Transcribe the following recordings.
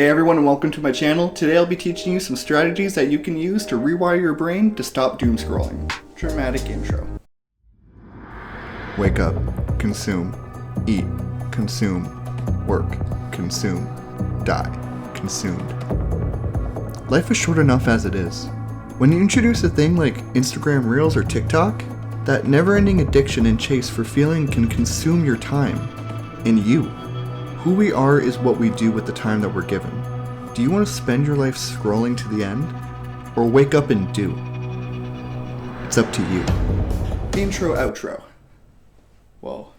Hey everyone, and welcome to my channel. Today I'll be teaching you some strategies that you can use to rewire your brain to stop doom scrolling. Dramatic intro. Wake up, consume, eat, consume, work, consume, die, consumed. Life is short enough as it is. When you introduce a thing like Instagram Reels or TikTok, that never-ending addiction and chase for feeling can consume your time. And you. Who we are is what we do with the time that we're given. Do you want to spend your life scrolling to the end? Or wake up and do? It's up to you. Intro, outro. Whoa,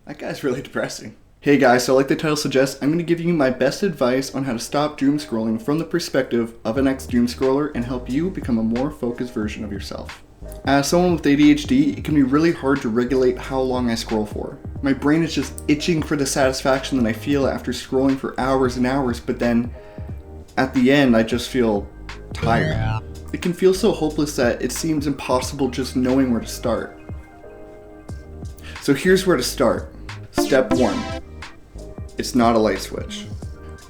that guy's really depressing. Hey guys, so like the title suggests, I'm going to give you my best advice on how to stop doom scrolling from the perspective of an ex-doom scroller and help you become a more focused version of yourself. As someone with ADHD, it can be really hard to regulate how long I scroll for. My brain is just itching for the satisfaction that I feel after scrolling for hours and hours, but then at the end I just feel tired. It can feel so hopeless that it seems impossible just knowing where to start. So here's where to start. Step 1. It's not a light switch.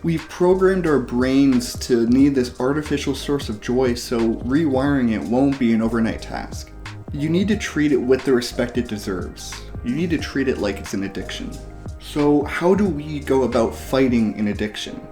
We've programmed our brains to need this artificial source of joy, so rewiring it won't be an overnight task. You need to treat it with the respect it deserves. You need to treat it like it's an addiction. So how do we go about fighting an addiction?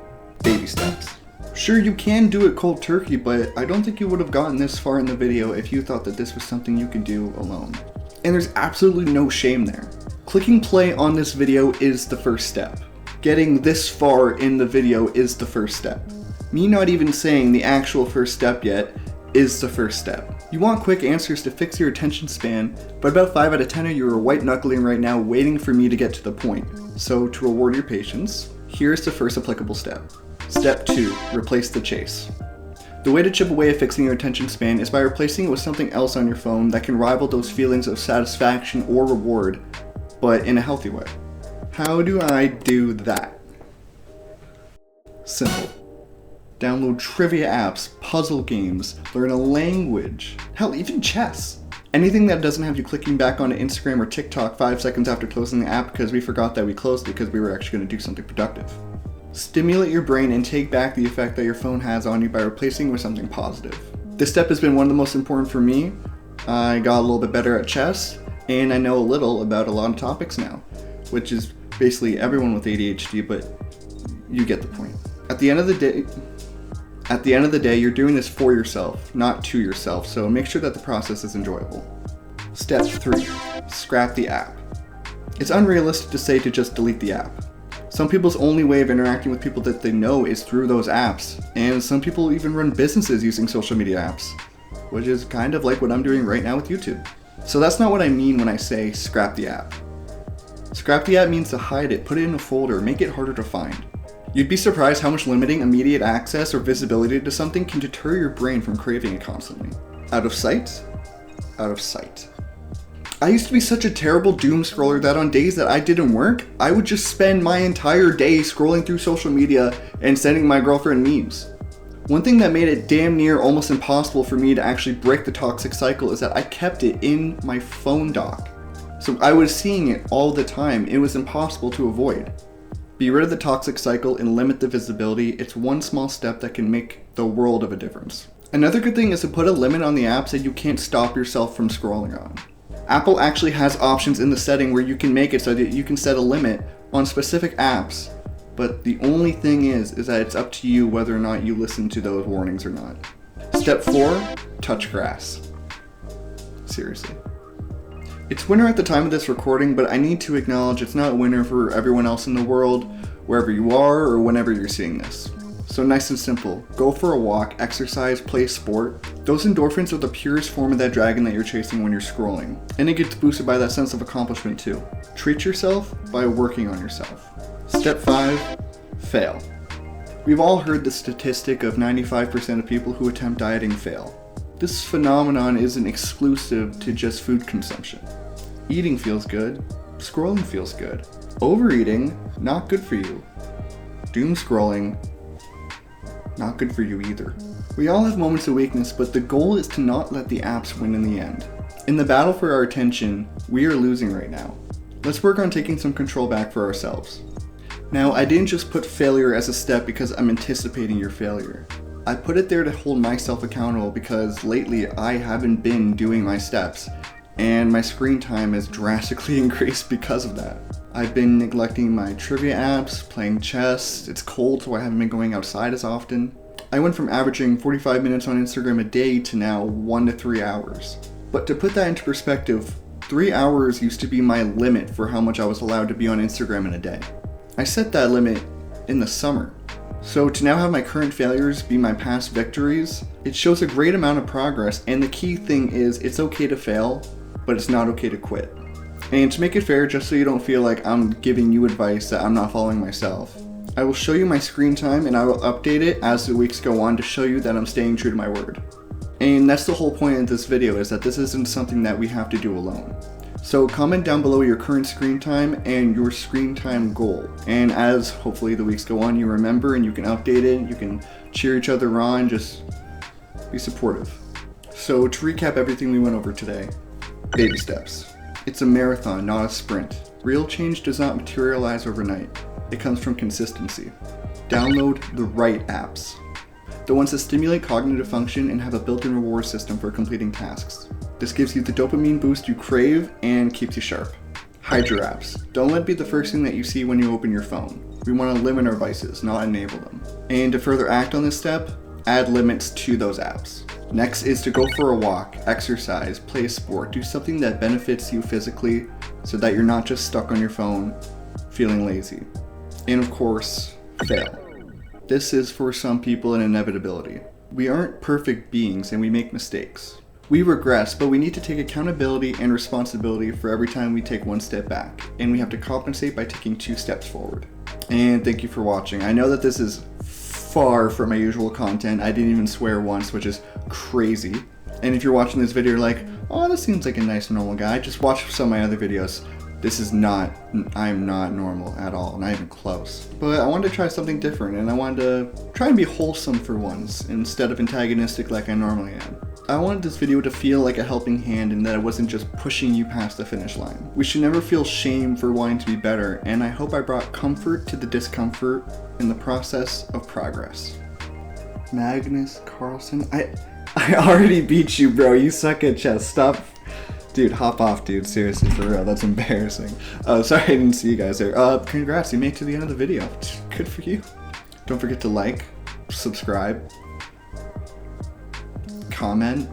Baby steps. Sure, you can do it cold turkey, but I don't think you would have gotten this far in the video if you thought that this was something you could do alone. And there's absolutely no shame there. Clicking play on this video is the first step. Getting this far in the video is the first step. Me not even saying the actual first step yet is the first step. You want quick answers to fix your attention span, but about 5 out of 10 of you are white knuckling right now waiting for me to get to the point. So to reward your patience, here's the first applicable step. Step 2, replace the chase. The way to chip away at fixing your attention span is by replacing it with something else on your phone that can rival those feelings of satisfaction or reward, but in a healthy way. How do I do that? Simple. Download trivia apps, puzzle games, learn a language, hell, even chess. Anything that doesn't have you clicking back onto Instagram or TikTok 5 seconds after closing the app because we forgot that we closed it because we were actually going to do something productive. Stimulate your brain and take back the effect that your phone has on you by replacing it with something positive. This step has been one of the most important for me. I got a little bit better at chess, and I know a little about a lot of topics now, which is basically everyone with ADHD, but you get the point. At the end of the day, you're doing this for yourself, not to yourself, so make sure that the process is enjoyable. Step 3, scrap the app. It's unrealistic to say to just delete the app. Some people's only way of interacting with people that they know is through those apps, and some people even run businesses using social media apps, which is kind of like what I'm doing right now with YouTube. So that's not what I mean when I say scrap the app. Scrap the app means to hide it, put it in a folder, make it harder to find. You'd be surprised how much limiting immediate access or visibility to something can deter your brain from craving it constantly. Out of sight, out of sight. I used to be such a terrible doom scroller that on days that I didn't work, I would just spend my entire day scrolling through social media and sending my girlfriend memes. One thing that made it damn near almost impossible for me to actually break the toxic cycle is that I kept it in my phone dock. So I was seeing it all the time. It was impossible to avoid. Be rid of the toxic cycle and limit the visibility. It's one small step that can make the world of a difference. Another good thing is to put a limit on the apps that you can't stop yourself from scrolling on. Apple actually has options in the setting where you can make it so that you can set a limit on specific apps, but the only thing is that it's up to you whether or not you listen to those warnings or not. Step 4, touch grass. Seriously. It's winter at the time of this recording, but I need to acknowledge it's not winter for everyone else in the world, wherever you are or whenever you're seeing this. So nice and simple, go for a walk, exercise, play sport. Those endorphins are the purest form of that dragon that you're chasing when you're scrolling. And it gets boosted by that sense of accomplishment too. Treat yourself by working on yourself. Step 5, fail. We've all heard the statistic of 95% of people who attempt dieting fail. This phenomenon isn't exclusive to just food consumption. Eating feels good, scrolling feels good. Overeating, not good for you. Doom scrolling, not good for you either. We all have moments of weakness, but the goal is to not let the apps win in the end. In the battle for our attention, we are losing right now. Let's work on taking some control back for ourselves. Now, I didn't just put failure as a step because I'm anticipating your failure. I put it there to hold myself accountable because lately I haven't been doing my steps, and my screen time has drastically increased because of that. I've been neglecting my trivia apps, playing chess, it's cold so I haven't been going outside as often. I went from averaging 45 minutes on Instagram a day to now 1 to 3 hours. But to put that into perspective, 3 hours used to be my limit for how much I was allowed to be on Instagram in a day. I set that limit in the summer. So to now have my current failures be my past victories, it shows a great amount of progress, and the key thing is it's okay to fail, but it's not okay to quit. And to make it fair, just so you don't feel like I'm giving you advice that I'm not following myself, I will show you my screen time and I will update it as the weeks go on to show you that I'm staying true to my word. And that's the whole point of this video, is that this isn't something that we have to do alone. So comment down below your current screen time and your screen time goal. And as hopefully the weeks go on, you remember and you can update it, you can cheer each other on, just be supportive. So to recap everything we went over today, baby steps. It's a marathon, not a sprint. Real change does not materialize overnight. It comes from consistency. Download the right apps. The ones that stimulate cognitive function and have a built-in reward system for completing tasks. This gives you the dopamine boost you crave and keeps you sharp. Hide your apps. Don't let it be the first thing that you see when you open your phone. We want to limit our vices, not enable them. And to further act on this step, add limits to those apps. Next is to go for a walk, exercise, play a sport, do something that benefits you physically so that you're not just stuck on your phone feeling lazy. And of course, fail. This is for some people an inevitability. We aren't perfect beings and we make mistakes. We regress, but we need to take accountability and responsibility for every time we take one step back, and we have to compensate by taking 2 steps forward. And thank you for watching. I know that this is far from my usual content. I didn't even swear once, which is crazy. And if you're watching this video, you're like, oh, this seems like a nice normal guy, just watch some of my other videos. This is not, I'm not normal at all, not even close. But I wanted to try something different, and I wanted to try and be wholesome for once, instead of antagonistic like I normally am. I wanted this video to feel like a helping hand and that it wasn't just pushing you past the finish line. We should never feel shame for wanting to be better, and I hope I brought comfort to the discomfort in the process of progress. Magnus Carlsen? I already beat you, bro. You suck at chess. Stop. Dude, hop off, dude. Seriously, for real. That's embarrassing. Sorry I didn't see you guys there. Congrats. You made it to the end of the video. Good for you. Don't forget to like, subscribe, comment,